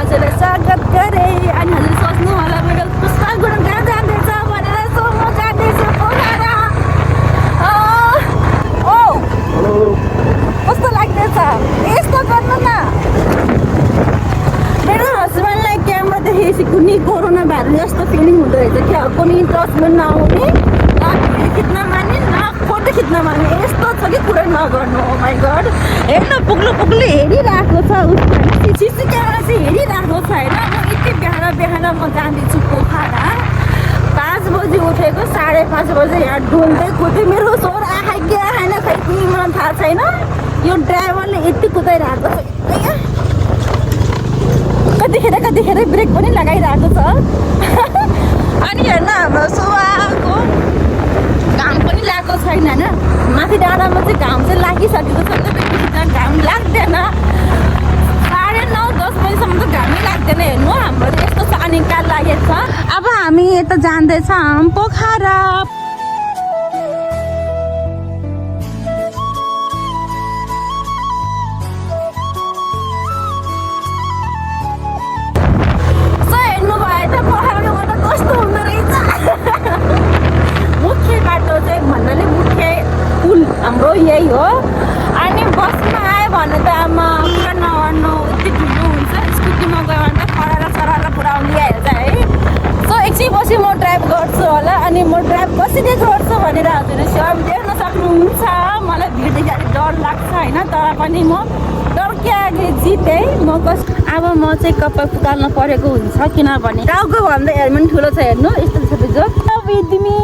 हजुरलाई स्वागत गरेँ। अनि हजुर सोच्नु होला मेरो पुष्पा गुरुङ कहाँ जाँदैछ भनेर। सो म जाँदैछु पोखरा। कस्तो लाग्दैछ यस्तो गर्नु न। मेरो हस्बेन्डलाई क्यामेरा देखेपछि कुनै कोरोना भाइरस जस्तो फिलिङ हुँदो रहेछ क्या। कुनै टचमा नआउने, न भिडियो खिच्न मान्ने, न फोटो खिच्न मान्ने, यस्तो छ कि कुरै नगर्नु। ओ माई गड, हेर्न पुग्लो पुग्लो हेरिरहेको छ उसको सिसी क्यामेरा चाहिँ हेरिरहेको छ होइन। म यति बिहान म जाँदैछु पोखरा। 5 बजी उठेको 5:30 बजे यहाँ डुल्दै कुद्दै मेरो स्वर आखा के आएन खै केही मलाई थाहा छैन। यो ड्राइभरले यति कुदाइरहेको छ, कतिखेर ब्रेक पनि लगाइरहेको छ। अनि हेर्न हाम्रो सुवाको घाम पनि लागेको छैन होइन। माथि डाँडामा चाहिँ घाम चाहिँ लागिसकेको छ। त्यहाँ घाम लाग्दैन। 9:30-10 बजीसम्म त घामै लाग्दैन। हेर्नु हाम्रो यस्तो छ अनि काल लागेको छ। अब हामी यता जाँदैछौँ पोखरा। मुख्य बाटो चाहिँ भन्नाले मुख्य पुल हाम्रो यही हो। अनि बसमा आयो भने त आमा पुरा नगर्नु, यति ढिलो हुन्छ। स्कुटीमा गयो भने त खराएर पुरा ल्याइहाल्छ है। सो एकछिनपछि म ड्राइभ गर्छु होला। अनि म ड्राइभ कसरी गर्छु भनेर हजुरले स्वयं देख्न सक्नुहुन्छ। मलाई भिड देख्दाखेरि डर लाग्छ होइन, तर पनि म डरकै आगे जितेँ। अब म चाहिँ कपाल फुटाल्न परेको हुन्छ, किनभने टाउको भन्दा हेलमेट ठुलो छ। हेर्नु यस्तो छ बिजो विदिमी।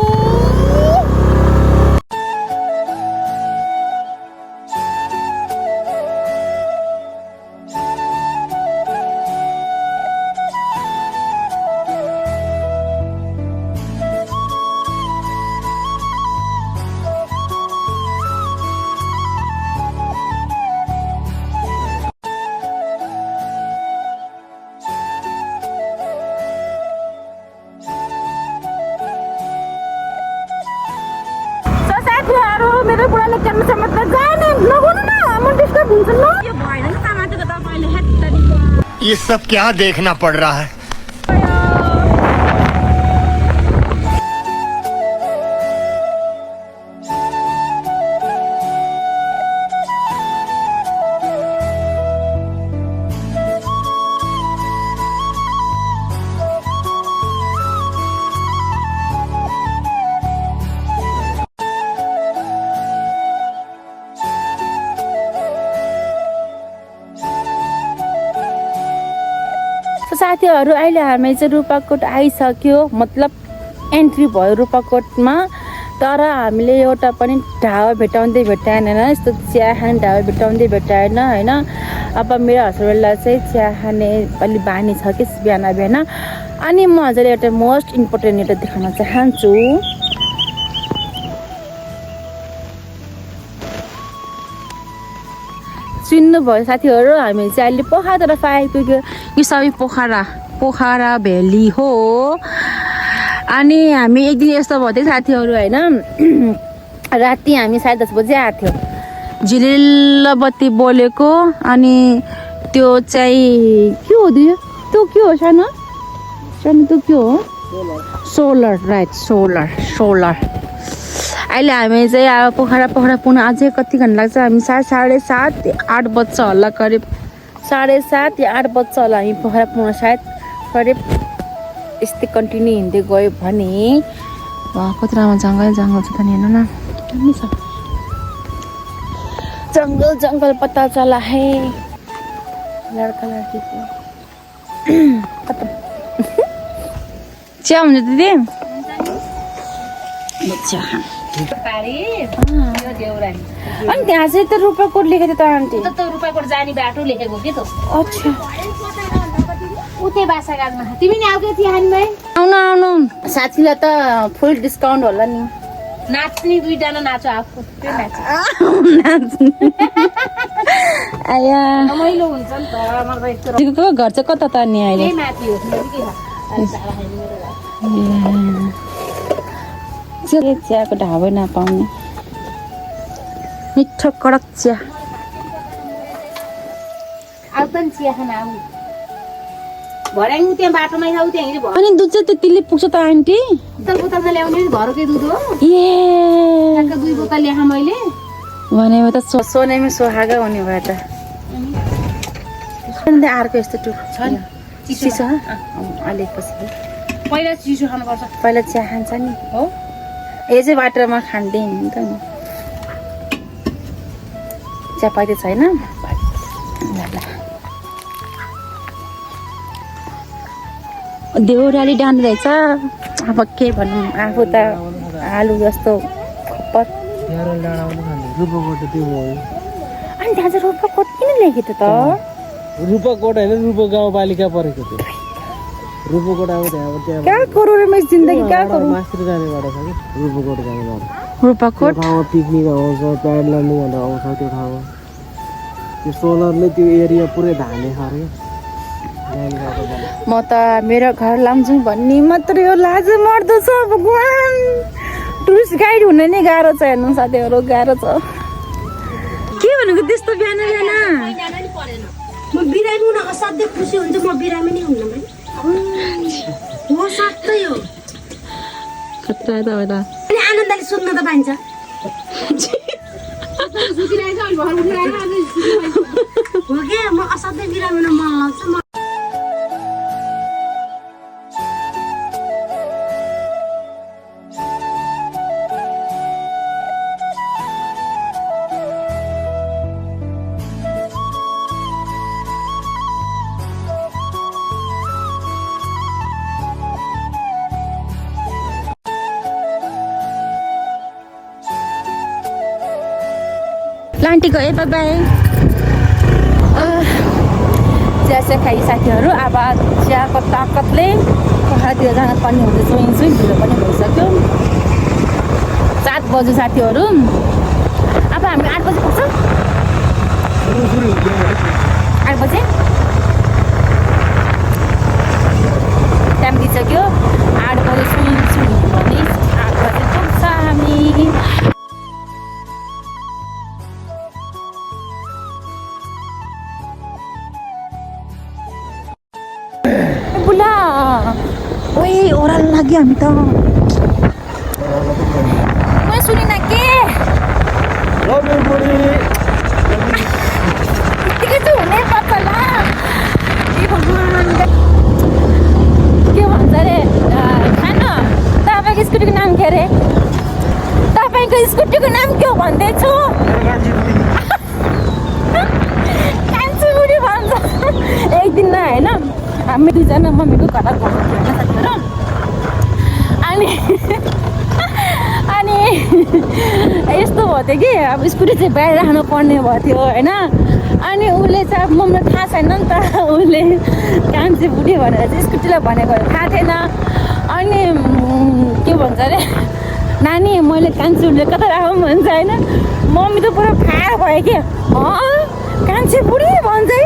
मेरो बुढाले क्यामेरासम्म त जाने नगर्नु न, म डिस्टर्ब हुन्छ ल। यो भएन नि समातेर तपाईले हेत्तरीको। ये सब क्या देखना पड़ रहा है। साथीहरू अहिले हामी चाहिँ रूपाकोट आइसक्यो, मतलब एन्ट्री भयो रूपाकोटमा। तर हामीले एउटा पनि ढाबा भेटाउँदै भेटाएन होइन। यस्तो चिया खाने ढाबा भेटाउँदै भेटाएन होइन। अब मेरो हस्बेन्डलाई चाहिँ चिया खाने अलि बानी छ कि बिहान। अनि म हजुरलाई एउटा मोस्ट इम्पोर्टेन्ट एउटा देखाउन चाहन्छु। सुन्नुभयो साथीहरू, हामी चाहिँ अहिले पोखरातिर आइपुग्यो। यो सबै पोखरा भ्याली हो। अनि हामी एक दिन यस्तो भयो साथीहरू होइन, राति हामी 10:30 बजी आएको थियो। झिलिल्ल बत्ती बोलेको। अनि त्यो चाहिँ के हो त्यो के हो सानो त्यो के हो? Solar, right, solar. अहिले हामी चाहिँ अब पोखरा पुग्न अझै कति घन्टा लाग्छ? हामी 7:30-8 बज्छ होला करिब। 7:30 या 8 बज्छ होला हामी पोखरा पुग्न सायद करिब। यस्तै कन्टिन्यू हिँड्दै गयो भने कति राम्रो जङ्गल छ त नि। हेर्नु न दामी छ जङ्गल पता चला है लड्का लड्कीको। खतम। चिया हुन्छ दिदी? अनि त्यहाँ चाहिँ त रूपाकोट लेखेको थियो त आन्टी। त रूपाकोट जाने बाटो लेखेको के त। अच्छा उतै बासागाजमा। तिमी नि आउके तिहानमा आउनु साथीलाई त फुल डिस्काउन्ट होला नि। नाच्ने 2 जना नाचो आफू त्यो नाच। आया रमाइलो हुन्छ नि त। मलाई त तिमीको घर चाहिँ कता त नि अहिले? माथि हो नजिकै छ। चियाको ढाबै नपाउने मिठो कडक चिया। आउ त चिया खान आऊ। भर्याङ त्यहाँ बाटोमै छ त्यहाँ हिँड्यो अनि दुध चाहिँ त्यतिले पुग्छ त आन्टी बोतल बोतलमा ल्याउने नि घरकै दुध हो ए ठ्याक्क 2 बोतल ल्याएँ मैले भनेको त सोनेमै सोहागा हुने भयो त अनि अर्को यस्तो टुक छ नि चिसो अलिक पछि पहिला चिसो खानुपर्छ पहिला चिया खान्छ नि हो यो चाहिँ वाटरमा खाँदैन नि त नि चियापत्ती छैन ल ल देउराली डान्स रहेछ अब के भनौँ आफू त आलु जस्तो खप्पर अनि त्यहाँ चाहिँ रूपकोट किन लेखेको त रूपकोट होइन रूप गाउँपालिका परेको थियो रूपकोट अब त्यहाँ क्या करो रे मेरो जिन्दगी क्या करो मास्टर जाने बाटो छ कि रूपकोट जाने बाटो रूपकोट ठाउँमा पिकनिक आउँछ प्याड लर्निङहरू आउँछ त्यो ठाउँमा त्यो सोलरले त्यो एरिया पुरै धाने छ अरे म त मेरो घर लाम्छु भन्ने मात्रै हो लाज मर्दो छ भगवान टुरिस्ट गाइड हुन नै गाह्रो छ हेर्नु साथीहरू गाह्रो छ के भनेको त्यस्तो बिहान बिहान म बिरामी हुन असाध्यै खुसी हुन्छ म बिरामी नै हुन्न हो सत्तै हो खतरा त हो त अनि आनन्दले सुत्न त पाइन्छ हो के म असाध्यै बिरामी हुन मन लाग्छ म लान्टी गए बाई बाई चिया चिया खाइ साथीहरू अब चियाको ताकतले पहाडतिर जान पर्ने हुँदैछ सुइन ढिलो पनि भइसक्यो 7 बज्यो साथीहरू अब हामी 8 बजी पुग्छ 8 बजे टाइम दिइसक्यो 8 बजे सुइन भने 8 बजे पुग्छ हामी बुला ओए ओह्रालो लाग्यो हामी त मैं सुनिन के यतिकै चाहिँ हुनै पर्छ ला ए भगवान् के भन्छ अरे खानु तपाईँको स्कुटीको नाम के अरे तपाईँको स्कुटीको नाम के हो भन्दैछु कान्छी बुढी भन्छ एक दिन न होइन हामी दुईजना मम्मीको घर गएको थियो होइन साथीहरू अनि यस्तो भयो थियो कि अब स्कुटी चाहिँ बाहिर राख्नु पर्ने भएको थियो होइन अनि उसले चाहिँ मम्मीलाई थाहा छैन नि त उसले कान्छी बुढी भनेर चाहिँ स्कुटीलाई भनेको थाहा थिएन अनि के भन्छ अरे नानी मैले कान्छी बुढीले कता राखौँ भन्छ होइन मम्मी त पुरा फायर भयो कि कान्छी बुढी भन्छ है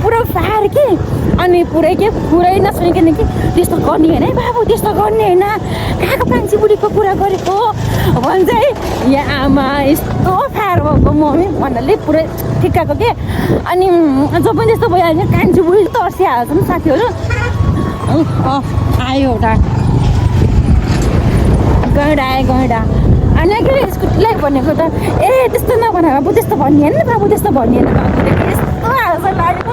पुरा फायर कि अनि पुरै नसुनिकन कि त्यस्तो गर्ने होइन है बाबु त्यस्तो गर्ने होइन कहाँको कान्छी बुढीको कुरा गरेको भन्छ है यहाँ आमा यस्तो फायर भएको मम्मी भन्नाले पुरै ठिक्काको के अनि जो पनि त्यस्तो भइहाल्छ कान्छी बुढी तर्सिहाल्छ नि साथीहरू आयो एउटा गैँडा अनि के स्कुटीलाई भनेको त ए त्यस्तो नभन बाबु त्यस्तो भन्ने होइन बाबु त्यस्तो भन्ने होइन बाबु यस्तो हाल्छ लागेको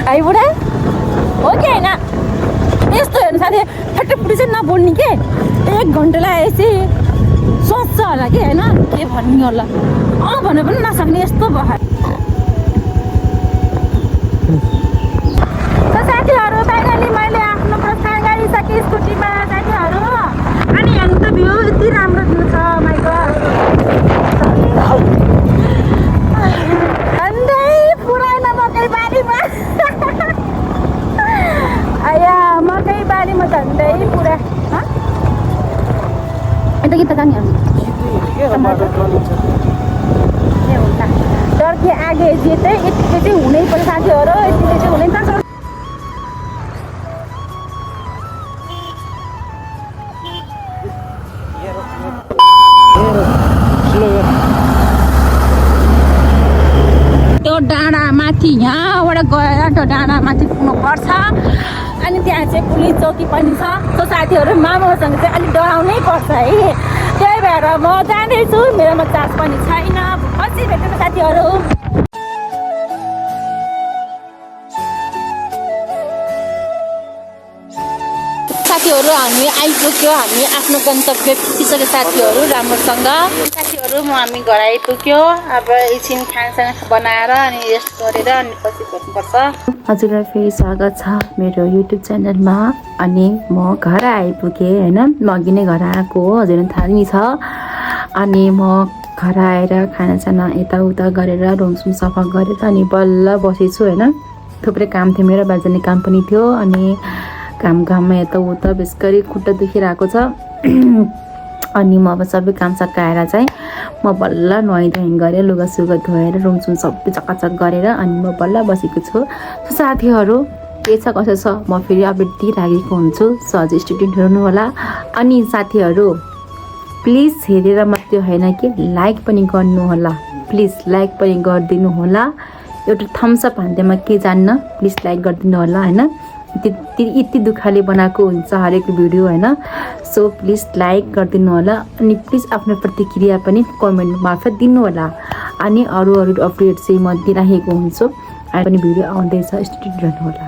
है बुढा हो कि होइन यस्तो हेर्नु साथी फटाफुटी चाहिँ नबोल्ने के 1 घन्टालाई यसै सोच्छ होला कि होइन के भन्ने होला भने पनि नसक्ने यस्तो भयो साथीहरू फाइनली मैले आफ्नो प्रस्थान गरिसकेँ स्कुटीमा साथीहरू अनि हेर्नु त भ्यू यति राम्रो भ्यू छ माइ गॉड अन्दै पुरानो मकै बारीमा आया मकै बारीमा झन्डै पुरा यता कि त जाने डर के आगे जे चाहिँ यतिकै चाहिँ हुनै पर्छ साथीहरू यतिकै चाहिँ हुनै पर्छ त्यो डाँडा माथि यहाँबाट गएर त्यो डाँडा माथि पुग्नु पर्छ अनि त्यहाँ चाहिँ पुलिस चौकी पनि छ। सो साथीहरू मामासँग चाहिँ अलिक डराउनै पर्छ है। त्यही भएर म जाँदैछु, मेरोमा चार्ज पनि छैन। पछि भेट्नु साथीहरू। साथीहरू हामी आइपुग्यो, हामी आफ्नो गन्तव्य पुगिसक्यो साथीहरू राम्रोसँग। साथीहरू हामी घर आइपुग्यो। अब एकछिन खानासाना बनाएर अनि रेस्ट गरेर अनि पछि भेट्नुपर्छ। हजुरलाई फेरि स्वागत छ मेरो युट्युब च्यानलमा। अनि म घर आइपुगेँ होइन, म अघि नै घर आएको हो, हजुरलाई थाहा नै छ। अनि म घर आएर खानासाना यताउता गरेर रुमसुम सफा गरेर अनि बल्ल बसेछु होइन। थुप्रै काम थियो, मेरो बाजाने काम पनि थियो। अनि घाममा यताउता बेसरी खुट्टा दुखिरहेको छ। अनि म अब सबै काम सकाएर चाहिँ म बल्ल नुहाइधुवाइ गरेर लुगासुगा धोएर रुमसुम सबै चकाचक गरेर अनि म बल्ल बसेको छु। साथीहरू के छ कसो छ म फेरि अपडेट दिइराखेको हुन्छु। सो अझै स्टुडेन्ट हेर्नु होला। अनि साथीहरू प्लिज हेरेर मात्रै होइन कि लाइक पनि गर्नु होला, प्लिज लाइक पनि गरिदिनु होला। एउटा थम्सअप हान्दैमा के जान्न, प्लिज लाइक गरिदिनु होला होइन। यति दुःखले बनाएको हुन्छ हरेक भिडियो होइन। सो प्लिज लाइक गरिदिनु होला। अनि प्लिज आफ्नो प्रतिक्रिया पनि कमेन्ट मार्फत दिनु होला। अनि अरू अपडेट चाहिँ म दिइराखेको हुन्छु। अहिले पनि भिडियो आउँदैछ, स्टुडेन्ट हेर्नु होला।